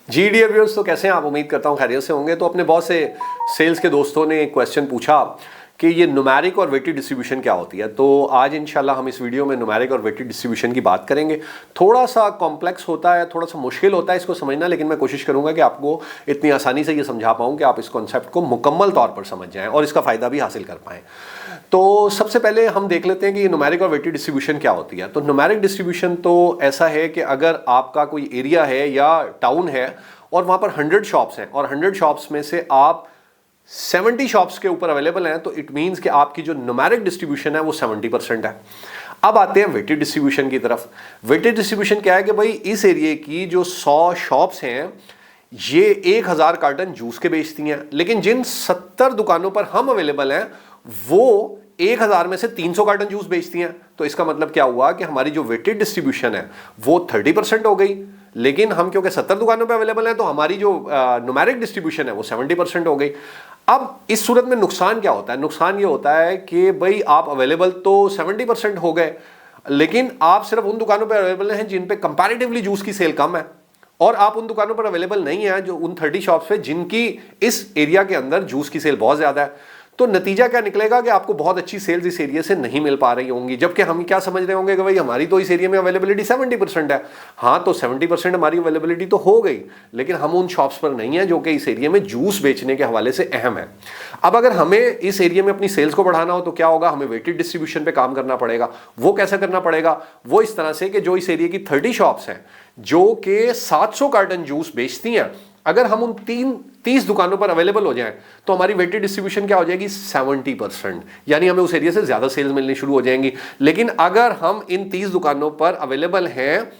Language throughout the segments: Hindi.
जी डियर व्यूअर्स, तो कैसे हैं आप? उम्मीद करता हूँ खैरियत से होंगे। तो अपने बहुत से सेल्स के दोस्तों ने एक क्वेश्चन पूछा कि ये न्यूमेरिक और वेटेड डिस्ट्रीब्यूशन क्या होती है। तो आज इंशाल्लाह हम इस वीडियो में न्यूमेरिक और वेटेड डिस्ट्रीब्यूशन की बात करेंगे। थोड़ा सा कॉम्प्लेक्स होता है, थोड़ा सा मुश्किल होता है इसको समझना, लेकिन मैं कोशिश करूंगा कि आपको इतनी आसानी से ये समझा पाऊँ कि आप इस कॉन्सेप्ट को मुकम्मल तौर पर समझ जाएँ और इसका फ़ायदा भी हासिल कर पाएँ। तो सबसे पहले हम देख लेते हैं कि ये न्यूमेरिक और वेटेड डिस्ट्रीब्यूशन क्या होती है। तो न्यूमेरिक डिस्ट्रीब्यूशन तो ऐसा है कि अगर आपका कोई एरिया है या टाउन है और वहाँ पर 100 शॉप्स हैं और 100 शॉप्स में से आप 70 शॉप्स के ऊपर अवेलेबल हैं, तो इट मीन्स कि आपकी जो न्यूमेरिक डिस्ट्रीब्यूशन है वो 70% है। अब आते हैं वेटेड डिस्ट्रीब्यूशन की तरफ। वेटेड डिस्ट्रीब्यूशन क्या है कि भाई इस एरिया की जो 100 शॉप्स हैं ये 1000 कार्टन जूस के बेचती हैं, लेकिन जिन 70 दुकानों पर हम अवेलेबल हैं वो 1000 में से 300 कार्टन जूस बेचती हैं। तो इसका मतलब क्या हुआ कि हमारी जो वेटेड डिस्ट्रीब्यूशन है वो 30% हो गई, लेकिन हम क्योंकि 70 दुकानों पे अवेलेबल हैं तो हमारी जो न्यूमेरिक डिस्ट्रीब्यूशन है वो 70% हो गई। अब इस सूरत में नुकसान क्या होता है? नुकसान ये होता है कि भाई आप अवेलेबल तो 70% हो गए, लेकिन आप सिर्फ उन दुकानों पर अवेलेबल हैं जिन पे कंपैरेटिवली जूस की सेल कम है, और आप उन दुकानों पर अवेलेबल नहीं है जो उन 30 शॉप्स पे जिनकी इस एरिया के अंदर जूस की सेल बहुत ज्यादा है। तो नतीजा क्या निकलेगा कि आपको बहुत अच्छी सेल्स इस एरिया से नहीं मिल पा रही होंगी, जबकि हम क्या समझ रहे होंगे कि भाई हमारी तो इस एरिया में अवेलेबिलिटी 70% है। हाँ, तो 70% हमारी अवेलेबिलिटी तो हो गई, लेकिन हम उन शॉप्स पर नहीं है जो कि इस एरिया में जूस बेचने के हवाले से अहम है। अब अगर हमें इस एरिया में अपनी सेल्स को बढ़ाना हो तो क्या होगा? हमें वेटेड डिस्ट्रीब्यूशन पे काम करना पड़ेगा। वो कैसे करना पड़ेगा? वो इस तरह से कि जो इस एरिया की 30 शॉप्स हैं जो कि 700 कार्टन जूस बेचती हैं, अगर हम उन 30 दुकानों पर अवेलेबल हो जाएं तो हमारी वेटेड डिस्ट्रीब्यूशन क्या हो जाएगी? 70%, यानी हमें उस एरिया से ज्यादा सेल्स मिलनी शुरू हो जाएंगी। लेकिन अगर हम इन 30 दुकानों पर अवेलेबल हैं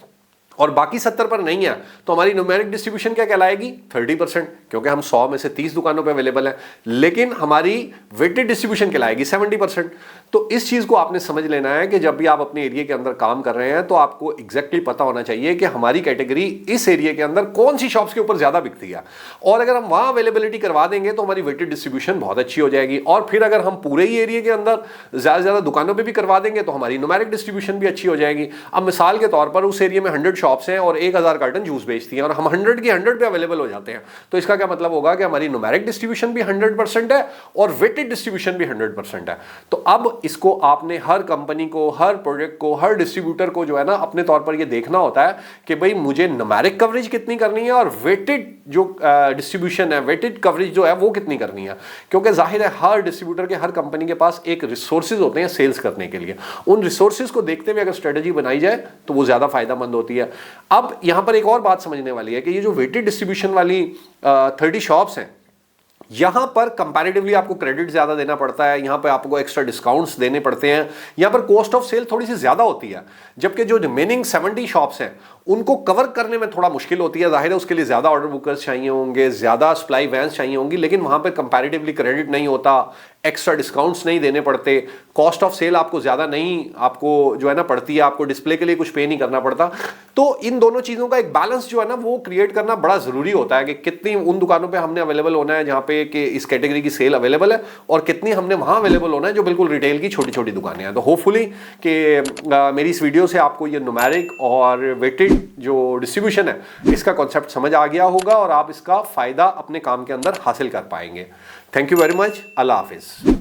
और बाकी 70 पर नहीं है तो हमारी न्यूमेरिक डिस्ट्रीब्यूशन क्या कहलाएगी? 30%, क्योंकि हम 100 में से 30 दुकानों पे अवेलेबल हैं, लेकिन हमारी वेटेड डिस्ट्रीब्यूशन कहलाएगी 70%। तो इस चीज को आपने समझ लेना है कि जब भी आप अपने एरिया के अंदर काम कर रहे हैं तो आपको एग्जैक्टली पता होना चाहिए कि हमारी कैटेगरी इस एरिया के अंदर कौन सी शॉप्स के ऊपर ज्यादा बिकती है, और अगर हम वहां अवेलेबिलिटी करवा देंगे तो हमारी वेटेड डिस्ट्रीब्यूशन बहुत अच्छी हो जाएगी। और फिर अगर हम पूरे ही एरिया के अंदर ज्यादा से ज्यादा दुकानों पर भी करवा देंगे तो हमारी न्यूमेरिक डिस्ट्रीब्यूशन भी अच्छी हो जाएगी। अब मिसाल के तौर पर उस एरिया में 100 शॉप्स हैं और 1000 कार्टन जूस बेचती हैं और हम 100 की 100 पे अवेलेबल हो जाते हैं, तो इसका क्या मतलब होगा कि हमारी न्यूमेरिक डिस्ट्रीब्यूशन भी 100% है और वेटेड डिस्ट्रीब्यूशन भी 100% है। तो अब इसको आपने हर कंपनी को, हर प्रोजेक्ट को, हर डिस्ट्रीब्यूटर को जो है ना अपने तौर पर ये देखना होता है कि भाई मुझे न्यूमेरिक कवरेज कितनी करनी है और वेटेड जो डिस्ट्रीब्यूशन है, वेटेड कवरेज जो है वो कितनी करनी है। क्योंकि जाहिर है हर डिस्ट्रीब्यूटर के, हर कंपनी के पास एक रिसोर्सेज होते हैं सेल्स करने के लिए। उन रिसोर्सेज को देखते हुए अगर स्ट्रेटेजी बनाई जाए तो वो ज्यादा फायदेमंद होती है। अब यहां पर एक और बात समझने वाली है कि ये जो वेटेड डिस्ट्रीब्यूशन वाली 30 शॉप्स हैं, यहां पर कंपैरेटिवली आपको क्रेडिट ज्यादा देना पड़ता है, यहां पर आपको एक्स्ट्रा डिस्काउंट्स देने पड़ते हैं, यहां पर कॉस्ट ऑफ सेल थोड़ी सी ज्यादा होती है, जबकि जो रिमेनिंग 70 शॉप्स हैं उनको कवर करने में थोड़ा मुश्किल होती है। जाहिर है उसके लिए ज्यादा ऑर्डर बुकर्स चाहिए होंगे, ज्यादा सप्लाई वैन्स चाहिए होंगी, लेकिन वहां पर कंपैरेटिवली क्रेडिट नहीं होता, एक्स्ट्रा डिस्काउंट्स नहीं देने पड़ते, कॉस्ट ऑफ सेल आपको ज्यादा नहीं आपको जो है ना पड़ती है, आपको डिस्प्ले के लिए कुछ पे नहीं करना पड़ता। तो इन दोनों चीजों का एक बैलेंस जो है ना वो क्रिएट करना बड़ा जरूरी होता है कि कितनी उन दुकानों पे हमने अवेलेबल होना है जहां पे कि इस कैटेगरी की सेल अवेलेबल है, और कितनी हमने वहां अवेलेबल होना है जो बिल्कुल रिटेल की छोटी छोटी दुकानें हैं। तो होपफुली कि मेरी इस वीडियो से आपको ये न्यूमेरिक और वेटेड जो डिस्ट्रीब्यूशन है इसका कॉन्सेप्ट समझ आ गया होगा और आप इसका फायदा अपने काम के अंदर हासिल कर पाएंगे। Thank you very much. Allah Hafiz.